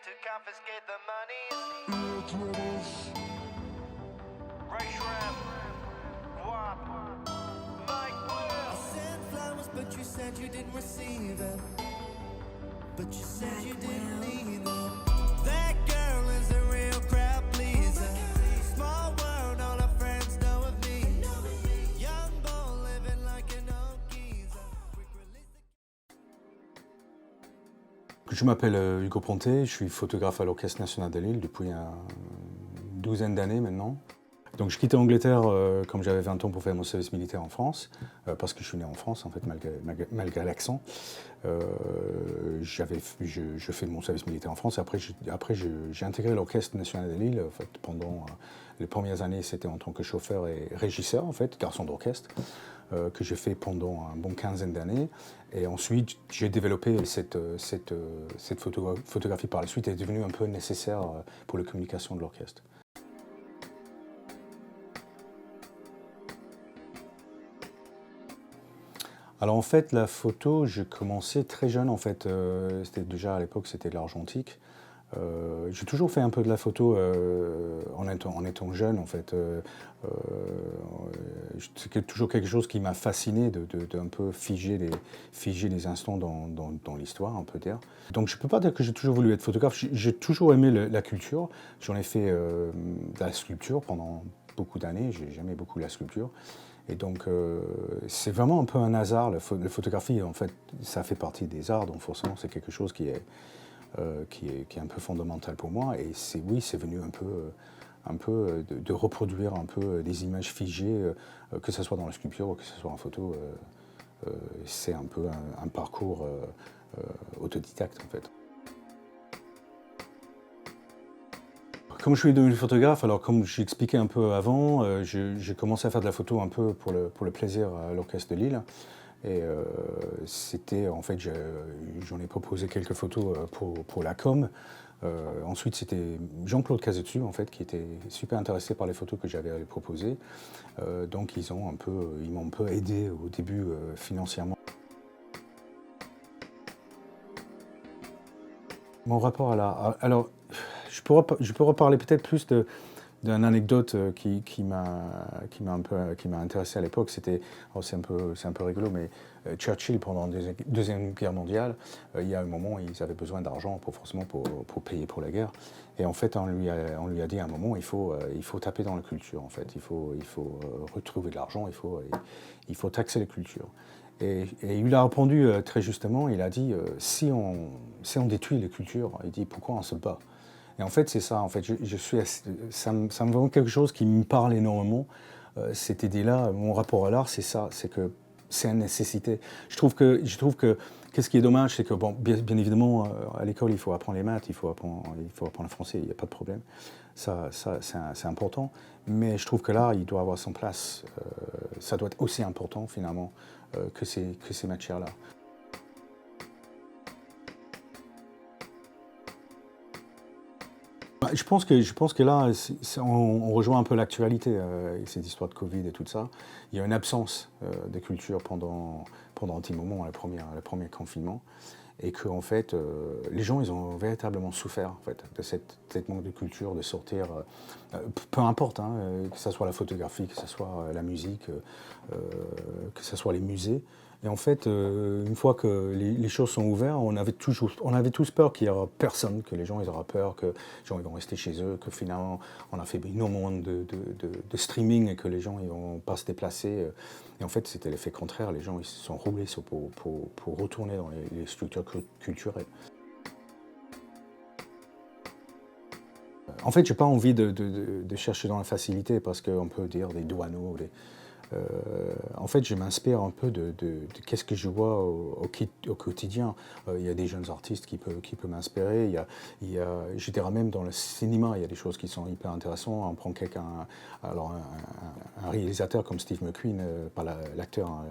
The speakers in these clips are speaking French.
to confiscate the monies. Ray Shrimp, Guap, Mike Will. I sent flowers, but you said you didn't receive them. But you said you didn't need them. That girl is a real crowd pleaser. Small world, all her friends know of me. Young bull living like an old geezer. Je m'appelle Hugo Ponté, je suis photographe à l'Orchestre National de Lille depuis une douzaine d'années maintenant. Donc je quittais l'Angleterre quand j'avais 20 ans pour faire mon service militaire en France, parce que je suis né en France en fait, malgré l'accent. Je fais mon service militaire en France et après j'ai intégré l'Orchestre National de Lille. En fait, pendant les premières années, c'était en tant que chauffeur et régisseur, en fait, garçon d'orchestre, que j'ai fait pendant une bonne quinzaine d'années. Et ensuite, j'ai développé cette photographie par la suite, est devenue un peu nécessaire pour la communication de l'orchestre. Alors en fait, la photo, j'ai commencé très jeune en fait. C'était déjà à l'époque, c'était de l'argentique. J'ai toujours fait un peu de la photo en étant jeune en fait. C'est toujours quelque chose qui m'a fasciné de un peu figer les instants dans l'histoire, on peut dire. Donc je ne peux pas dire que j'ai toujours voulu être photographe. J'ai toujours aimé la culture. J'en ai fait de la sculpture pendant beaucoup d'années. J'aimais beaucoup la sculpture. Et donc, c'est vraiment un peu un hasard. La photographie, en fait, ça fait partie des arts, donc forcément, c'est quelque chose qui est un peu fondamental pour moi. Et c'est venu un peu de reproduire un peu des images figées, que ce soit dans la sculpture ou que ce soit en photo. C'est un peu un parcours autodidacte, en fait. Comme je suis devenu photographe, alors comme j'expliquais un peu avant, j'ai commencé à faire de la photo un peu pour le plaisir à l'Orchestre de Lille. Et c'était, en fait, j'en ai proposé quelques photos pour la com. Ensuite, c'était Jean-Claude Cazetsu, en fait, qui était super intéressé par les photos que j'avais à lui proposer. Donc, ils m'ont un peu aidé au début financièrement. Mon rapport à l'art. Alors, je peux reparler peut-être plus d'une anecdote qui m'a intéressé à l'époque. C'est un peu rigolo, mais Churchill, pendant la Deuxième Guerre mondiale, il y a un moment où ils avaient besoin d'argent pour payer pour la guerre. Et en fait, on lui a dit à un moment, il faut taper dans la culture, en fait. Il faut retrouver de l'argent, il faut taxer la culture. Et il a répondu très justement, il a dit, si on détruit les cultures, il dit, pourquoi on se bat? Et en fait, c'est ça. En fait, ça me vraiment quelque chose qui me parle énormément. Cette idée-là, mon rapport à l'art, c'est ça. C'est que c'est une nécessité. Je trouve que ce qui est dommage, c'est que bon, bien évidemment, à l'école, il faut apprendre les maths, il faut apprendre le français. Il n'y a pas de problème. Ça c'est important. Mais je trouve que l'art, il doit avoir son place. Ça doit être aussi important finalement que ces matières-là. Je pense que là, on rejoint un peu l'actualité avec cette histoire de Covid et tout ça. Il y a une absence de culture pendant un petit moment, le premier confinement, et que en fait, les gens, ils ont véritablement souffert en fait de cette manque de culture, de sortir, peu importe, hein, que ce soit la photographie, que ce soit la musique, que ce soit les musées. Et en fait, une fois que les choses sont ouvertes, on avait tous peur qu'il n'y aura personne, que les gens ils auront peur, que les gens ils vont rester chez eux, que finalement on a fait énormément de streaming et que les gens ils vont pas se déplacer. Et en fait, c'était l'effet contraire. Les gens ils se sont roulés pour retourner dans les structures culturelles. En fait, j'ai pas envie de chercher dans la facilité parce qu'on peut dire des douaneaux. En fait, je m'inspire un peu de qu'est-ce que je vois au quotidien. Il y a des jeunes artistes qui peuvent m'inspirer. Je dirais même dans le cinéma, il y a des choses qui sont hyper intéressantes. On prend un réalisateur comme Steve McQueen, pas l'acteur,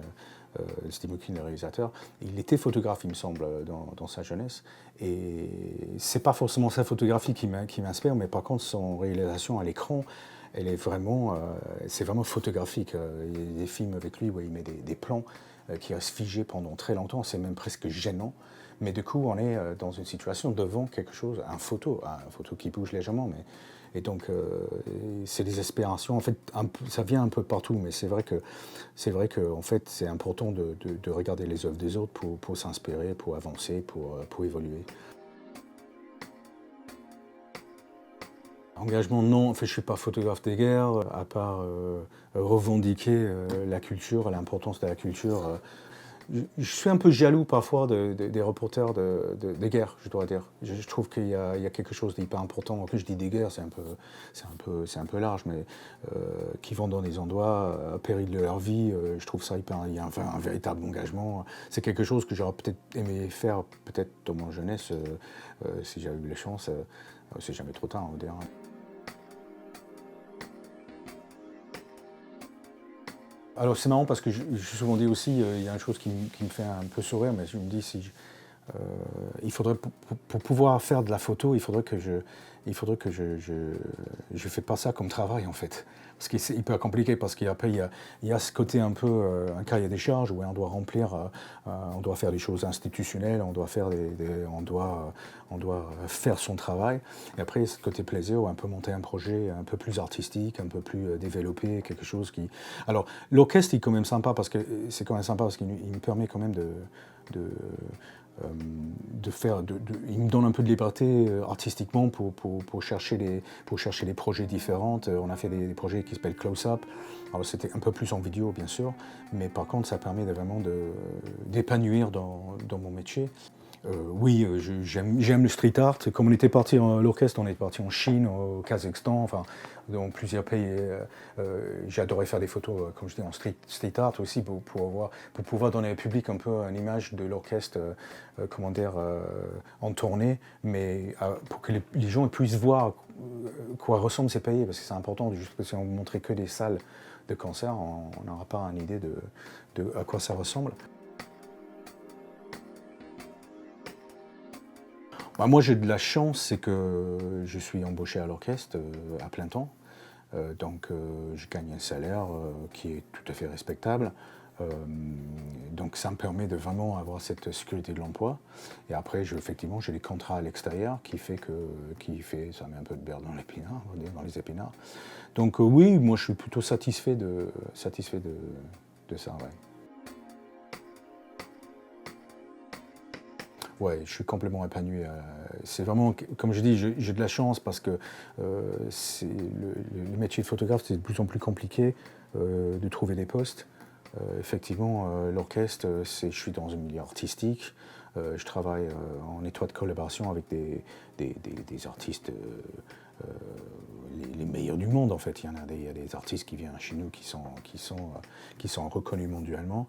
Steve McQueen, le réalisateur. Il était photographe, il me semble, dans sa jeunesse. Et c'est pas forcément sa photographie qui m'inspire, mais par contre, son réalisation à l'écran, c'est vraiment photographique. Il y a des films avec lui où il met des plans qui restent figés pendant très longtemps. C'est même presque gênant. mais du coup, on est dans une situation devant quelque chose, un photo qui bouge légèrement, et donc c'est des aspirations. En fait, ça vient un peu partout, mais c'est vrai que en fait, c'est important de regarder les œuvres des autres pour s'inspirer, pour avancer, pour évoluer. Engagement, non. En fait, je ne suis pas photographe de guerre, à part revendiquer la culture, l'importance de la culture. Je suis un peu jaloux parfois des reporters de guerre, je dois dire. Je trouve qu'il y a quelque chose d'hyper important. En plus, je dis des guerres, c'est un peu large, mais qui vont dans des endroits à péril de leur vie. Je trouve ça hyper. Il y a un véritable engagement. C'est quelque chose que j'aurais peut-être aimé faire, peut-être dans mon jeunesse, si j'avais eu la chance. C'est jamais trop tard, on va dire. Alors c'est marrant parce que je suis souvent dit aussi, il y a une chose qui me fait un peu sourire, mais je me dis il faudrait pour pouvoir faire de la photo, il faudrait que je fais pas ça comme travail en fait, parce que c'est hyper compliqué parce qu'après il y a ce côté un peu un cahier des charges où on doit remplir, on doit faire des choses institutionnelles, on doit faire on doit faire son travail, et après ce côté plaisir où on peut monter un projet un peu plus artistique, un peu plus développé, quelque chose qui. Alors l'orchestre est quand même sympa parce que c'est quand même sympa parce qu'il me permet quand même il me donne un peu de liberté artistiquement pour chercher les projets différents. On a fait des projets qui s'appellent Close Up. Alors c'était un peu plus en vidéo bien sûr, mais par contre ça permet vraiment d'épanouir dans mon métier. Oui, j'aime le street art. Comme on était parti l'orchestre, on est parti en Chine, au Kazakhstan, enfin dans plusieurs pays. J'ai adoré faire des photos, comme je dis, en street art aussi pour pouvoir donner au public un peu une image de l'orchestre, en tournée, mais pour que les gens puissent voir quoi ressemblent ces pays, parce que c'est important. Juste que si on ne montrait que des salles de concert, on n'aura pas une idée de à quoi ça ressemble. Bah, moi j'ai de la chance, c'est que je suis embauché à l'orchestre à plein temps, donc je gagne un salaire qui est tout à fait respectable, donc ça me permet de vraiment avoir cette sécurité de l'emploi. Et après effectivement j'ai des contrats à l'extérieur ça met un peu de beurre dans l'épinard, on va dire, dans les épinards. Donc oui, moi je suis plutôt satisfait de ça, ouais. Ouais, je suis complètement épanoui. C'est vraiment, comme je dis, j'ai de la chance parce que le métier de photographe, c'est de plus en plus compliqué de trouver des postes. Effectivement, l'orchestre, je suis dans un milieu artistique. Je travaille en étroite collaboration avec des artistes, les meilleurs du monde en fait. Il y a des artistes qui viennent chez nous qui sont reconnus mondialement.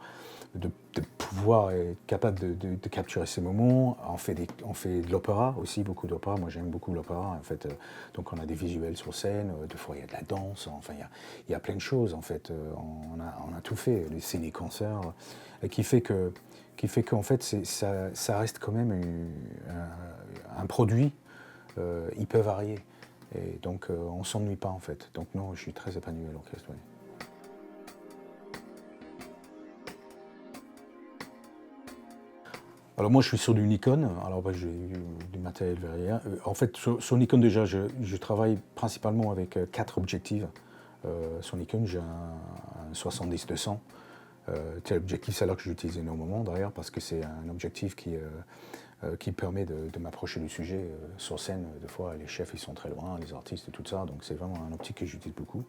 De pouvoir être capable de capturer ces moments. On fait de l'opéra aussi, beaucoup d'opéra. Moi j'aime beaucoup l'opéra en fait. Donc on a des visuels sur scène, des fois il y a de la danse, enfin il y a plein de choses en fait. On a tout fait, les ciné-concerts, qui fait qu'en fait ça reste quand même un produit hyper varié. Et donc on ne s'ennuie pas en fait. Donc non, je suis très épanoui à l'orchestre. Ouais. Alors moi je suis sur du Nikon, alors j'ai du matériel verrier. En fait sur Nikon déjà je travaille principalement avec 4 objectifs. Sur Nikon j'ai un 70-200. C'est l'objectif celle-là que j'utilise énormément d'ailleurs parce que c'est un objectif qui permet de m'approcher du sujet sur scène. Des fois les chefs ils sont très loin, les artistes et tout ça, donc c'est vraiment un optique que j'utilise beaucoup.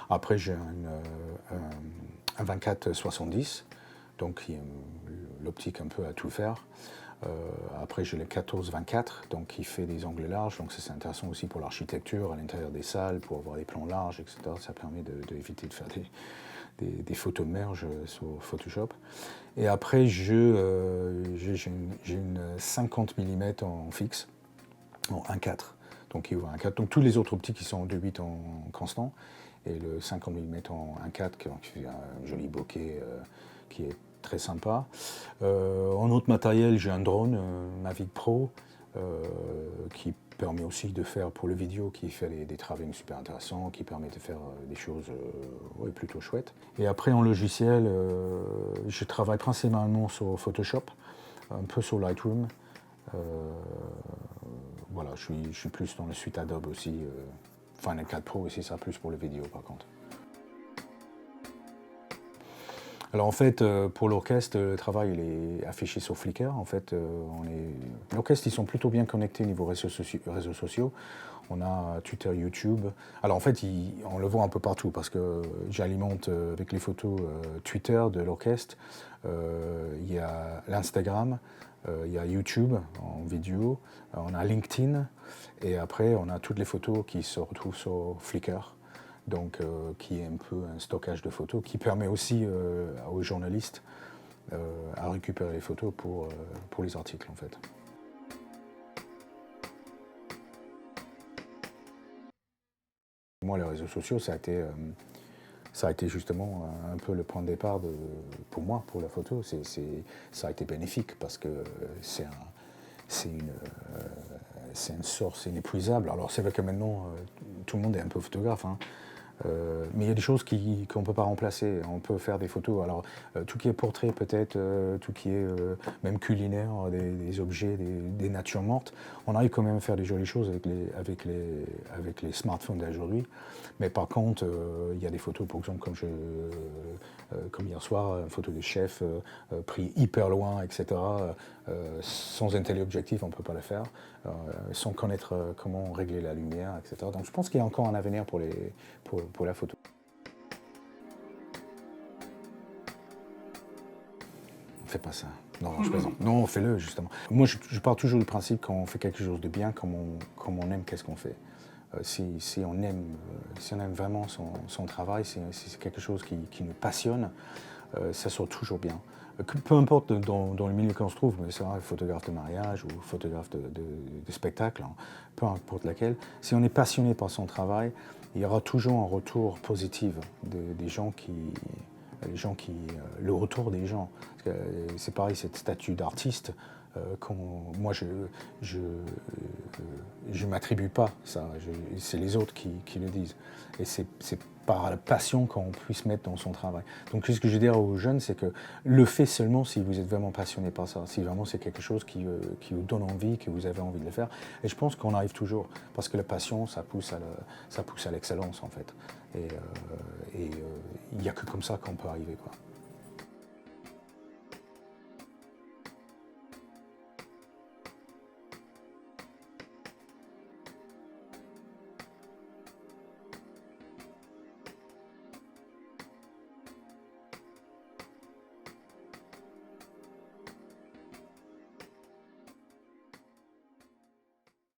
Après j'ai un 24-70. Donc l'optique un peu à tout faire. Après j'ai le 14-24, donc qui fait des angles larges, donc ça c'est intéressant aussi pour l'architecture à l'intérieur des salles, pour avoir des plans larges, etc. Ça permet d'éviter de faire des photos merge sur Photoshop. Et après j'ai une 50 mm en fixe, en 1.4, donc qui ouvre 1.4. Donc tous les autres optiques qui sont en 2.8 en constant, et le 50 mm en 1.4 qui fait un joli bokeh qui est très sympa. En autre matériel, j'ai un drone, Mavic Pro, qui permet aussi de faire pour le vidéo, qui fait des travelling super intéressants, qui permet de faire des choses plutôt chouettes. Et après en logiciel, je travaille principalement sur Photoshop. un peu sur Lightroom. Voilà, je suis plus dans la suite Adobe aussi. Final Cut Pro aussi, ça plus pour les vidéos par contre. Alors en fait, pour l'orchestre, le travail il est affiché sur Flickr. En fait, l'orchestre, ils sont plutôt bien connectés au niveau réseaux sociaux. On a Twitter, YouTube. Alors en fait, on le voit un peu partout parce que j'alimente avec les photos Twitter de l'orchestre. Il y a l'Instagram, il y a YouTube en vidéo, on a LinkedIn et après on a toutes les photos qui se retrouvent sur Flickr. Donc, qui est un peu un stockage de photos, qui permet aussi aux journalistes à récupérer les photos pour les articles en fait. Moi, les réseaux sociaux, ça a été justement un peu le point de départ pour moi, pour la photo. Ça a été bénéfique parce que c'est une source inépuisable. Alors c'est vrai que maintenant, tout le monde est un peu photographe, hein. Mais il y a des choses qu'on ne peut pas remplacer. On peut faire des photos. Alors, tout qui est portrait, peut-être, tout qui est même culinaire, des objets, des natures mortes, on arrive quand même à faire des jolies choses avec les smartphones d'aujourd'hui. Mais par contre, il y a des photos, par exemple, comme hier soir, une photo des chefs pris hyper loin, etc. Sans un téléobjectif, on ne peut pas le faire. Sans connaître comment régler la lumière, etc. Donc je pense qu'il y a encore un avenir pour la photo. On ne fait pas ça. Non, je plaisante. Non, fais-le justement. Moi, je pars toujours du principe quand on fait quelque chose de bien, comme on aime, qu'est-ce qu'on fait. Si on aime vraiment son travail, si c'est quelque chose qui nous passionne, ça sort toujours bien. Peu importe dans le milieu qu'on se trouve, mais c'est vrai, photographe de mariage ou photographe de spectacle, hein, peu importe laquelle, si on est passionné par son travail, il y aura toujours un retour positif des gens le retour des gens. C'est pareil, cette statut d'artiste, moi je m'attribue pas ça, c'est les autres qui le disent. Et c'est par la passion qu'on puisse mettre dans son travail. Donc ce que je veux dire aux jeunes, c'est que le fait seulement si vous êtes vraiment passionné par ça, si vraiment c'est quelque chose qui vous donne envie, que vous avez envie de le faire. Et je pense qu'on arrive toujours, parce que la passion, ça pousse à l'excellence en fait. Et il n'y a que comme ça qu'on peut arriver, quoi.